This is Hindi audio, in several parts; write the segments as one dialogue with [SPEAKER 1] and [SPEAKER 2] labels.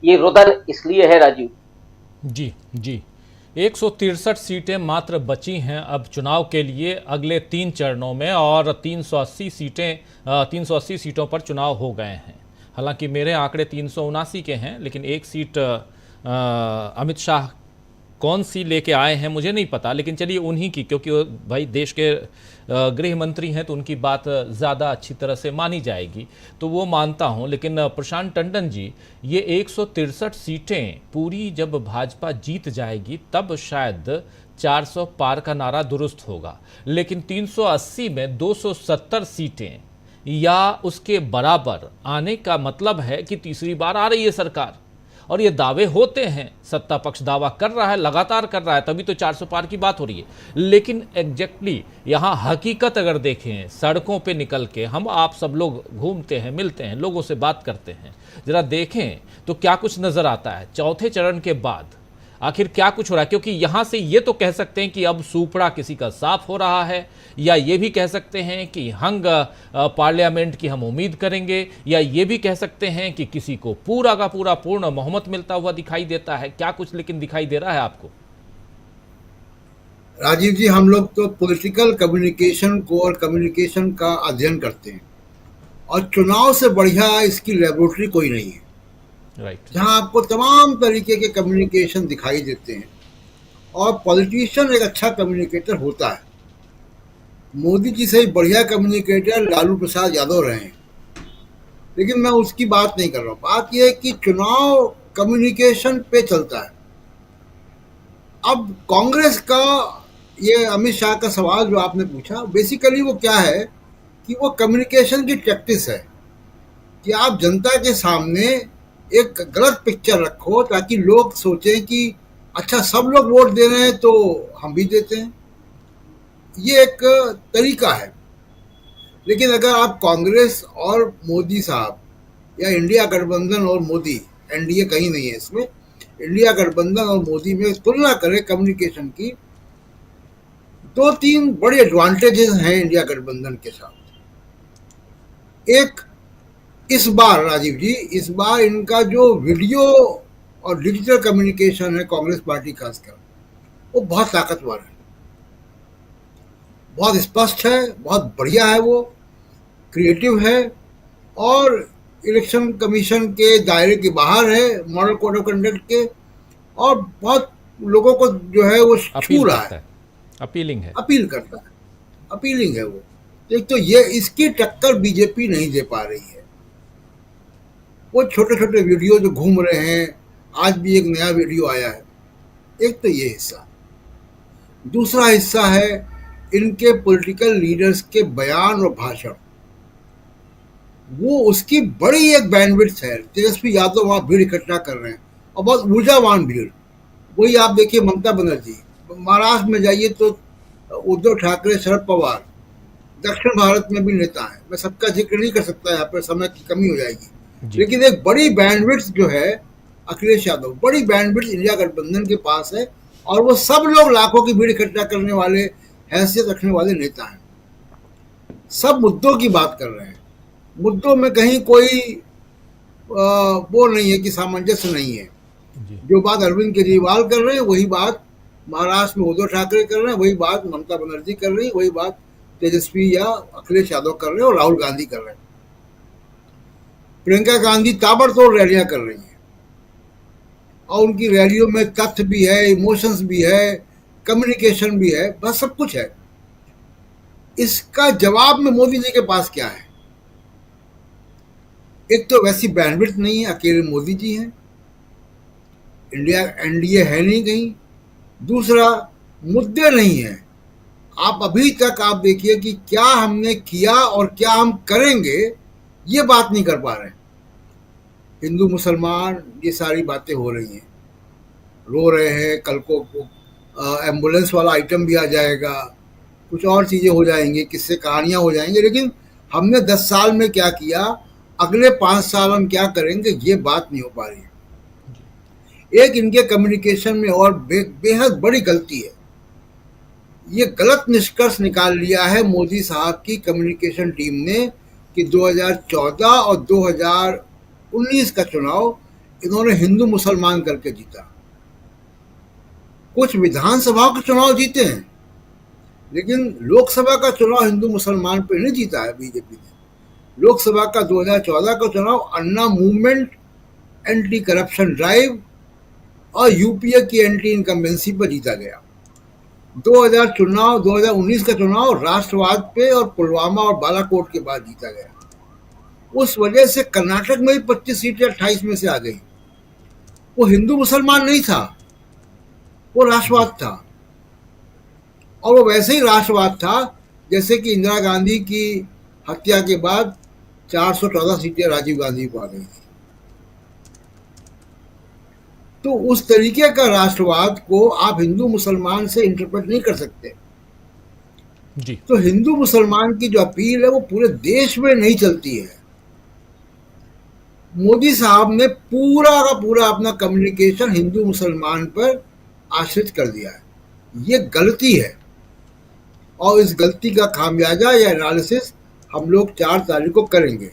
[SPEAKER 1] ये रुदन इसलिए है राजीव।
[SPEAKER 2] जी जी। 163 सीटें मात्र बची हैं अब चुनाव के लिए अगले 3 चरणों में, और 380 सीटों पर चुनाव हो गए हैं। हालांकि मेरे आंकड़े 379 के हैं, लेकिन एक सीट अमित शाह कौन सी लेके आए हैं मुझे नहीं पता, लेकिन चलिए उन्हीं की, क्योंकि वो भाई देश के गृह मंत्री हैं तो उनकी बात ज़्यादा अच्छी तरह से मानी जाएगी, तो वो मानता हूं। लेकिन प्रशांत टंडन जी, ये 163 सीटें पूरी जब भाजपा जीत जाएगी तब शायद 400 पार का नारा दुरुस्त होगा, लेकिन 380 में 270 सीटें या उसके बराबर आने का मतलब है कि तीसरी बार आ रही है सरकार। और ये दावे होते हैं, सत्ता पक्ष दावा कर रहा है, लगातार कर रहा है, तभी तो 400 पार की बात हो रही है। लेकिन एग्जैक्टली यहाँ हकीकत अगर देखें, सड़कों पे निकल के हम आप सब लोग घूमते हैं, मिलते हैं, लोगों से बात करते हैं, जरा देखें तो क्या कुछ नजर आता है चौथे चरण के बाद आखिर क्या कुछ हो रहा है। क्योंकि यहां से ये तो कह सकते हैं कि अब सूपड़ा किसी का साफ हो रहा है, या ये भी कह सकते हैं कि हंग पार्लियामेंट की हम उम्मीद करेंगे, या ये भी कह सकते हैं कि किसी को पूरा का पूरा पूर्ण बहुमत मिलता हुआ दिखाई देता है। क्या कुछ लेकिन दिखाई दे रहा है आपको?
[SPEAKER 3] राजीव जी, हम लोग तो पॉलिटिकल कम्युनिकेशन को और कम्युनिकेशन का अध्ययन करते हैं, और चुनाव से बढ़िया इसकी लेबोरेटरी कोई नहीं है,
[SPEAKER 2] राइट।
[SPEAKER 3] जहां आपको तमाम तरीके के कम्युनिकेशन दिखाई देते हैं। और पॉलिटिशियन एक अच्छा कम्युनिकेटर होता है। मोदी जी से ही बढ़िया कम्युनिकेटर लालू प्रसाद यादव रहे हैं, लेकिन मैं उसकी बात नहीं कर रहा हूँ। बात यह है कि चुनाव कम्युनिकेशन पे चलता है। अब कांग्रेस का ये अमित शाह का सवाल जो आपने पूछा, बेसिकली वो क्या है कि वो कम्युनिकेशन की प्रैक्टिस है कि आप जनता के सामने एक गलत पिक्चर रखो ताकि लोग सोचें कि अच्छा, सब लोग वोट दे रहे हैं तो हम भी देते हैं। ये एक तरीका है। लेकिन अगर आप कांग्रेस और मोदी साहब, या इंडिया गठबंधन और मोदी, एनडीए कहीं नहीं है इसमें, इंडिया गठबंधन और मोदी में तुलना करें कम्युनिकेशन की, दो तीन बड़े एडवांटेजेस हैं इंडिया गठबंधन के साथ। एक, इस बार राजीव जी, इस बार इनका जो वीडियो और डिजिटल कम्युनिकेशन है कांग्रेस पार्टी खासकर, वो बहुत ताकतवर है, बहुत स्पष्ट है, बहुत बढ़िया है, वो क्रिएटिव है, और इलेक्शन कमीशन के दायरे के बाहर है, मॉडल कोड ऑफ कंडक्ट के, और बहुत लोगों को जो है वो छू
[SPEAKER 2] अपील
[SPEAKER 3] रहा
[SPEAKER 2] करता
[SPEAKER 3] है,
[SPEAKER 2] है, अपीलिंग है।
[SPEAKER 3] अपील करता है, अपीलिंग है वो। एक तो ये, इसकी टक्कर बीजेपी नहीं दे पा रही है। वो छोटे छोटे वीडियो जो घूम रहे हैं, आज भी एक नया वीडियो आया है। एक तो ये हिस्सा। दूसरा हिस्सा है इनके पॉलिटिकल लीडर्स के बयान और भाषण। वो उसकी बड़ी एक बैंडविड्थ है। तेजस्वी यादव वहां भीड़ इकट्ठा कर रहे हैं, और बहुत ऊर्जावान भीड़। वही आप देखिए ममता बनर्जी, महाराष्ट्र में जाइए तो उद्धव ठाकरे, शरद पवार, दक्षिण भारत में भी नेता है। मैं सबका जिक्र नहीं कर सकता, यहाँ पर समय की कमी हो जाएगी।
[SPEAKER 2] जी।
[SPEAKER 3] लेकिन एक बड़ी बैंडविड्थ जो है अखिलेश यादव, बड़ी बैंडविड्थ इंडिया गठबंधन के पास है, और वो सब लोग लाखों की भीड़ इकट्ठा करने वाले, हैसियत रखने वाले नेता हैं। सब मुद्दों की बात कर रहे हैं। मुद्दों में कहीं कोई वो नहीं है कि सामंजस्य नहीं है।
[SPEAKER 2] जी।
[SPEAKER 3] जो बात अरविंद केजरीवाल कर रहे हैं वही बात महाराष्ट्र में उद्धव ठाकरे कर रहे हैं, वही बात ममता बनर्जी कर रही है, वही बात तेजस्वी या अखिलेश यादव कर रहे हैं, और राहुल गांधी कर रहे हैं। प्रियंका गांधी ताबड़तोड़ रैलियां कर रही हैं, और उनकी रैलियों में तथ्य भी है, इमोशंस भी है, कम्युनिकेशन भी है, बस सब कुछ है। इसका जवाब में मोदी जी के पास क्या है? एक तो वैसी बैंडविड्थ नहीं है, अकेले मोदी जी हैं, इंडिया एनडीए है नहीं कहीं। दूसरा, मुद्दे नहीं है। आप अभी तक आप देखिए कि क्या हमने किया और क्या हम करेंगे, ये बात नहीं कर पा रहे। हिंदू मुसलमान ये सारी बातें हो रही हैं, रो रहे हैं। कल को एम्बुलेंस वाला आइटम भी आ जाएगा, कुछ और चीज़ें हो जाएंगी, किससे कहानियां हो जाएंगी, लेकिन हमने 10 साल में क्या किया, अगले 5 साल हम क्या करेंगे, ये बात नहीं हो पा रही है। एक इनके कम्युनिकेशन में और बेहद बड़ी गलती है। ये गलत निष्कर्ष निकाल लिया है मोदी साहब की कम्युनिकेशन टीम ने कि 2014 और 2019 का चुनाव इन्होंने हिंदू मुसलमान करके जीता। कुछ विधानसभा के चुनाव जीते हैं, लेकिन लोकसभा का चुनाव हिंदू मुसलमान पे नहीं जीता है बीजेपी ने। लोकसभा का 2014 का चुनाव अन्ना मूवमेंट, एंटी करप्शन ड्राइव और यूपीए की एंटी इनकम्बेंसी पर जीता गया। 2019 का चुनाव राष्ट्रवाद पे और पुलवामा और बालाकोट के बाद जीता गया। उस वजह से कर्नाटक में भी 25 सीटें 28 में से आ गई। वो हिंदू मुसलमान नहीं था, वो राष्ट्रवाद था, और वो वैसे ही राष्ट्रवाद था जैसे कि इंदिरा गांधी की हत्या के बाद 414 सीटें राजीव गांधी को आ गई थी। तो उस तरीके का राष्ट्रवाद को आप हिंदू मुसलमान से इंटरप्रेट नहीं कर सकते
[SPEAKER 2] जी।
[SPEAKER 3] तो हिंदू मुसलमान की जो अपील है वो पूरे देश में नहीं चलती है। मोदी साहब ने पूरा का पूरा अपना कम्युनिकेशन हिंदू मुसलमान पर आश्रित कर दिया है। ये गलती है, और इस गलती का खामियाजा या एनालिसिस हम लोग 4 तारीख को करेंगे।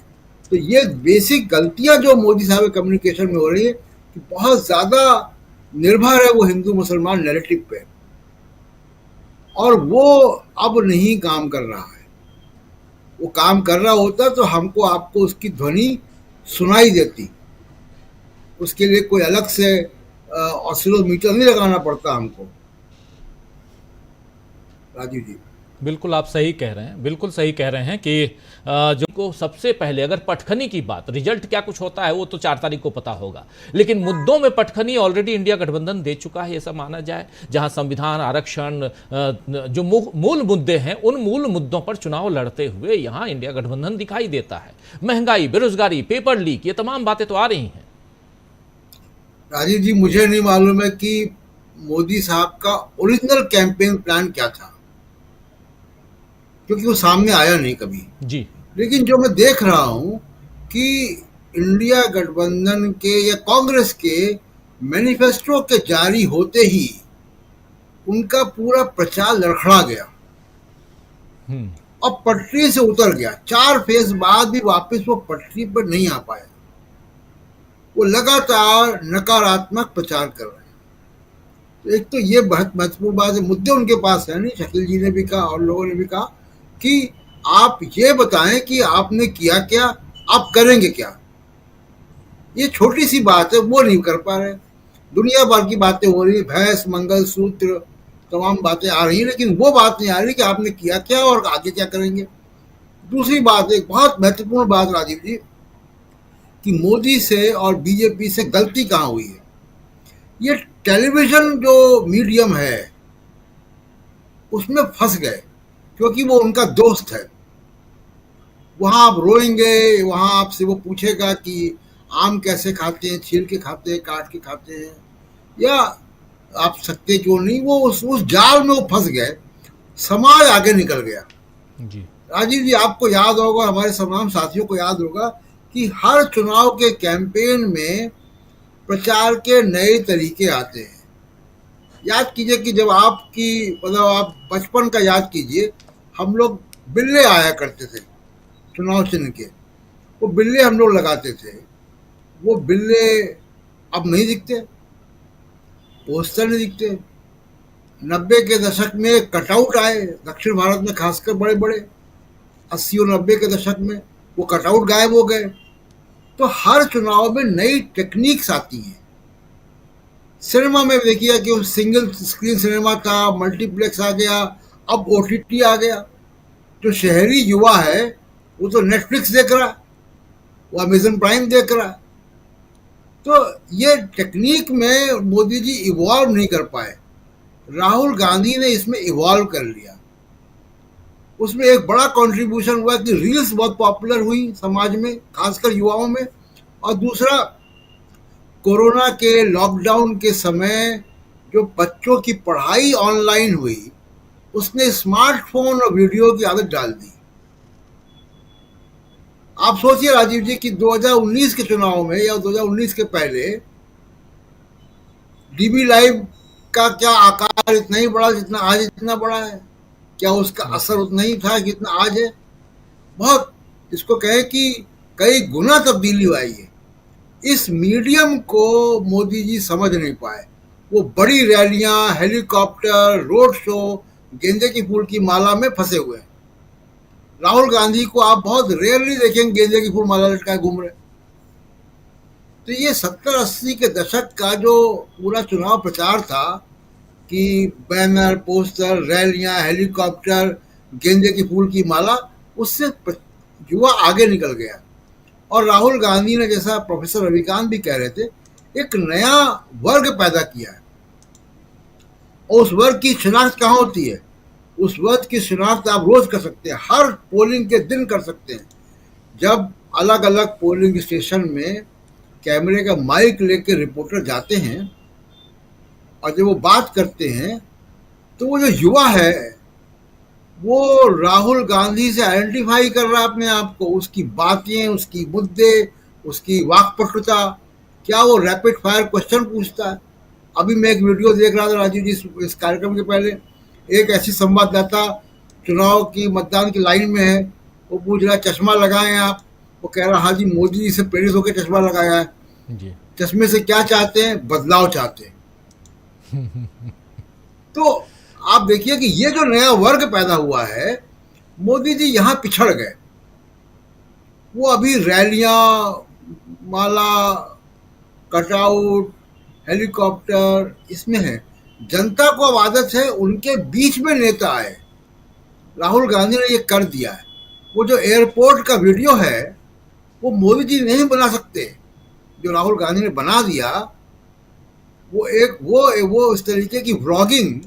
[SPEAKER 3] तो ये बेसिक गलतियां जो मोदी साहब के कम्युनिकेशन में हो रही है कि बहुत ज़्यादा निर्भर है वो हिंदू मुसलमान नैरेटिव पे, और वो अब नहीं काम कर रहा है। वो काम कर रहा होता तो हमको आपको उसकी ध्वनि सुनाई देती, उसके लिए कोई अलग से ऑसिलोमीटर नहीं लगाना पड़ता हमको। राजीव जी,
[SPEAKER 2] बिल्कुल आप सही कह रहे हैं, बिल्कुल सही कह रहे हैं कि जो को सबसे पहले अगर पटखनी की बात, रिजल्ट क्या कुछ होता है वो तो 4 तारीख को पता होगा, लेकिन मुद्दों में पटखनी ऑलरेडी इंडिया गठबंधन दे चुका है, ये सब माना जाए। जहां संविधान, आरक्षण, जो मूल मुद्दे हैं, उन मूल मुद्दों पर चुनाव लड़ते हुए यहां इंडिया गठबंधन दिखाई देता है। महंगाई, बेरोजगारी, पेपर लीक, ये तमाम बातें तो आ रही हैं।
[SPEAKER 3] राजीव जी, मुझे नहीं मालूम है कि मोदी साहब का ओरिजिनल कैंपेन प्लान क्या था, क्योंकि वो सामने आया नहीं कभी
[SPEAKER 2] जी।
[SPEAKER 3] लेकिन जो मैं देख रहा हूं कि इंडिया गठबंधन के या कांग्रेस के मैनिफेस्टो के जारी होते ही उनका पूरा प्रचार लड़खड़ा गया और पटरी से उतर गया। 4 फेज बाद भी वापस वो पटरी पर नहीं आ पाया। वो लगातार नकारात्मक प्रचार कर रहे हैं। तो एक तो ये बहुत महत्वपूर्ण बात है, मुद्दे उनके पास है नहीं। शकील जी ने भी कहा और लोगों ने भी कहा कि आप ये बताएं कि आपने किया क्या, आप करेंगे क्या। ये छोटी सी बात है, वो नहीं कर पा रहे। दुनिया भर की बातें हो रही, भैंस, मंगल सूत्र, तमाम बातें आ रही हैं, लेकिन वो बात नहीं आ रही कि आपने किया क्या और आगे क्या करेंगे। दूसरी बात, एक बहुत महत्वपूर्ण बात राजीव जी, कि मोदी से और बीजेपी से गलती कहाँ हुई है। ये टेलीविजन जो मीडियम है उसमें फंस गए, क्योंकि वो उनका दोस्त है। वहाँ आप रोएंगे, वहाँ आपसे वो पूछेगा कि आम कैसे खाते हैं, छील के खाते हैं, काट के खाते हैं, या आप सकते क्यों नहीं। वो उस जाल में वो फंस गए, समाज आगे निकल गया।
[SPEAKER 2] जी।
[SPEAKER 3] राजीव जी, आपको याद होगा, हमारे तमाम साथियों को याद होगा कि हर चुनाव के कैंपेन में प्रचार के नए तरीके आते हैं। याद कीजिए कि जब आपकी मतलब आप बचपन का याद कीजिए, हम लोग बिल्ले आया करते थे चुनाव चिन्ह के, वो बिल्ले हम लोग लगाते थे। वो बिल्ले अब नहीं दिखते, पोस्टर नहीं दिखते। 90 के दशक में कटआउट आए दक्षिण भारत में, खासकर बड़े बड़े 80 और 90 के दशक में वो कटआउट गायब हो गए। तो हर चुनाव में नई टेक्निक्स आती हैं। सिनेमा में देखिए कि सिंगल स्क्रीन सिनेमा था, मल्टीप्लेक्स आ गया, अब OTT आ गया। जो शहरी युवा है वो तो नेटफ्लिक्स देख रहा, वो अमेजन प्राइम देख रहा। तो ये टेक्निक में मोदी जी इवॉल्व नहीं कर पाए। राहुल गांधी ने इसमें इवॉल्व कर लिया। उसमें एक बड़ा कंट्रीब्यूशन हुआ कि रील्स बहुत पॉपुलर हुई समाज में, खासकर युवाओं में। और दूसरा, कोरोना के लॉकडाउन के समय जो बच्चों की पढ़ाई ऑनलाइन हुई, उसने स्मार्टफोन और वीडियो की आदत डाल दी। आप सोचिए राजीव जी कि 2019 के चुनाव में या 2019 के पहले DB लाइव का क्या आकार इतना ही बड़ा जितना आज इतना बड़ा है? क्या उसका असर उतना ही था जितना आज है? बहुत, इसको कहें कि कई गुना तब्दीली आई है। इस मीडियम को मोदी जी समझ नहीं पाए। वो बड़ी रैलियां, हेलीकॉप्टर, रोड शो, गेंदे के फूल की माला में फंसे हुए हैं। राहुल गांधी को आप बहुत रेयरली देखेंगे गेंदे की फूल माला लटकाए घूम रहे। तो ये 70-80 के दशक का जो पूरा चुनाव प्रचार था कि बैनर, पोस्टर, रैलियां, हेलीकॉप्टर, गेंदे की फूल की माला, उससे युवा आगे निकल गया। और राहुल गांधी ने, जैसा प्रोफेसर रविकांत भी कह रहे थे, एक नया वर्ग पैदा किया है। और उस वर्ग की शिनाख्त कहाँ होती है? उस वर्ग की शिनाख्त आप रोज कर सकते हैं, हर पोलिंग के दिन कर सकते हैं। जब अलग अलग पोलिंग स्टेशन में कैमरे का माइक लेके रिपोर्टर जाते हैं और जब वो बात करते हैं, तो वो जो युवा है वो राहुल गांधी से आइडेंटिफाई कर रहा है अपने आप को, उसकी बातें, उसकी मुद्दे, उसकी वाक्पटुता। क्या वो रैपिड फायर क्वेश्चन पूछता है? अभी मैं एक वीडियो देख रहा था राजीव जी, इस कार्यक्रम के पहले, एक ऐसी संवाददाता चुनाव की मतदान की लाइन में है, वो पूछ रहा है चश्मा लगाए आप? वो कह रहा हाँ जी, मोदी जी से प्रेरित होकर चश्मा लगाया है
[SPEAKER 2] जी।
[SPEAKER 3] चश्मे से क्या चाहते हैं? बदलाव चाहते हैं। तो आप देखिए कि ये जो नया वर्ग पैदा हुआ है, मोदी जी यहां पिछड़ गए। वो अभी रैलियां, माला, कटआउट, हेलीकॉप्टर, इसमें है। जनता को अब आदत है उनके बीच में नेता आए। राहुल गांधी ने ये कर दिया है। वो जो एयरपोर्ट का वीडियो है वो मोदी जी नहीं बना सकते, जो राहुल गांधी ने बना दिया वो इस तरीके की व्लॉगिंग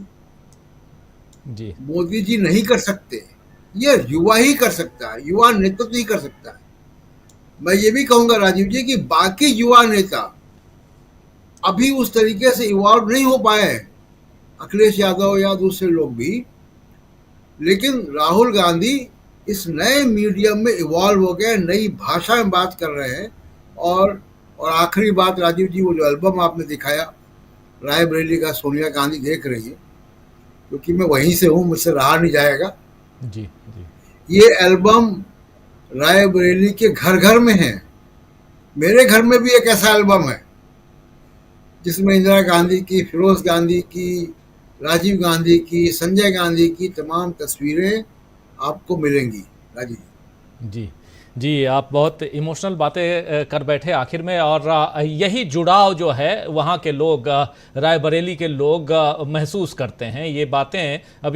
[SPEAKER 2] जी।
[SPEAKER 3] मोदी जी नहीं कर सकते। ये युवा ही कर सकता है, युवा नेतृत्व ही कर सकता है। मैं ये भी कहूंगा राजीव जी कि बाकी युवा नेता अभी उस तरीके से इवॉल्व नहीं हो पाए हैं, अखिलेश यादव या दूसरे लोग भी। लेकिन राहुल गांधी इस नए मीडियम में इवॉल्व हो गए, नई भाषा में बात कर रहे हैं। और आखिरी बात राजीव जी, वो जो एल्बम आपने दिखाया रायबरेली का, सोनिया गांधी देख रही है, क्योंकि मैं वहीं से हूँ, मुझसे रहा नहीं जाएगा।
[SPEAKER 2] जी जी।
[SPEAKER 3] ये एल्बम रायबरेली के घर घर में है। मेरे घर में भी एक ऐसा एल्बम है जिसमें इंदिरा गांधी की, फिरोज गांधी की, राजीव गांधी की, संजय गांधी की तमाम तस्वीरें आपको मिलेंगी राजीव
[SPEAKER 2] जी जी। आप बहुत इमोशनल बातें कर बैठे आखिर में, और यही जुड़ाव जो है वहाँ के लोग, रायबरेली के लोग महसूस करते हैं। ये बातें अभी